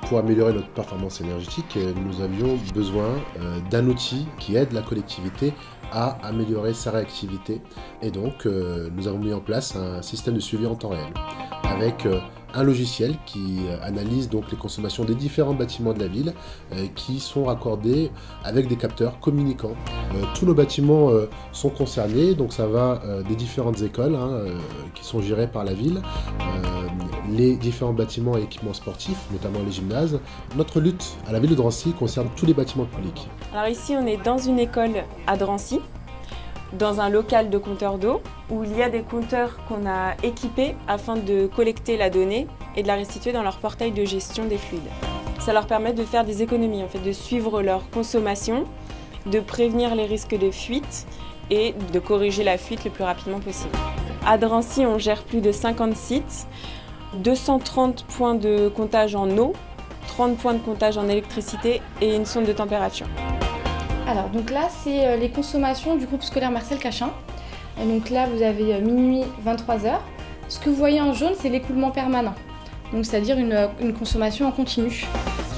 Pour améliorer notre performance énergétique, nous avions besoin d'un outil qui aide la collectivité à améliorer sa réactivité. Et donc, nous avons mis en place un système de suivi en temps réel avec un logiciel qui analyse donc les consommations des différents bâtiments de la ville qui sont raccordés avec des capteurs communicants. Tous nos bâtiments sont concernés, donc ça va des différentes écoles qui sont gérées par la ville, les différents bâtiments et équipements sportifs, notamment les gymnases. Notre lutte à la ville de Drancy concerne tous les bâtiments publics. Alors ici, on est dans une école à Drancy, dans un local de compteurs d'eau, où il y a des compteurs qu'on a équipés afin de collecter la donnée et de la restituer dans leur portail de gestion des fluides. Ça leur permet de faire des économies, en fait, de suivre leur consommation, de prévenir les risques de fuite et de corriger la fuite le plus rapidement possible. À Drancy, on gère plus de 50 sites, 230 points de comptage en eau, 30 points de comptage en électricité et une sonde de température. Alors donc là c'est les consommations du groupe scolaire Marcel Cachin. Donc là vous avez minuit 23h. Ce que vous voyez en jaune c'est l'écoulement permanent. Donc c'est-à-dire une consommation en continu.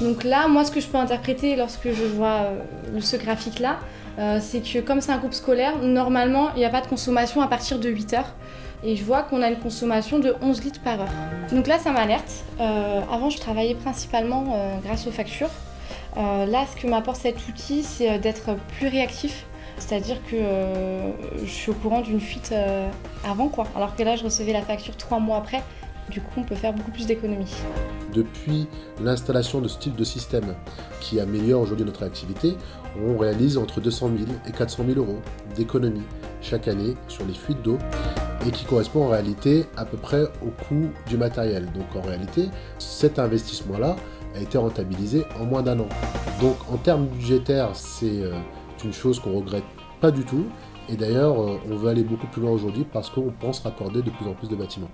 Donc là moi ce que je peux interpréter lorsque je vois ce graphique là, c'est que comme c'est un groupe scolaire, normalement il n'y a pas de consommation à partir de 8h. Et je vois qu'on a une consommation de 11 litres par heure. Donc là ça m'alerte. Avant je travaillais principalement grâce aux factures. Là, ce que m'apporte cet outil, c'est d'être plus réactif. C'est-à-dire que je suis au courant d'une fuite avant, quoi. Alors que là, je recevais la facture 3 mois après. Du coup, on peut faire beaucoup plus d'économies. Depuis l'installation de ce type de système qui améliore aujourd'hui notre activité, on réalise entre 200 000 et 400 000 euros d'économies chaque année sur les fuites d'eau et qui correspond en réalité à peu près au coût du matériel. Donc en réalité, cet investissement-là a été rentabilisé en moins d'un an. Donc en termes budgétaires, c'est une chose qu'on ne regrette pas du tout. Et d'ailleurs, on veut aller beaucoup plus loin aujourd'hui parce qu'on pense raccorder de plus en plus de bâtiments.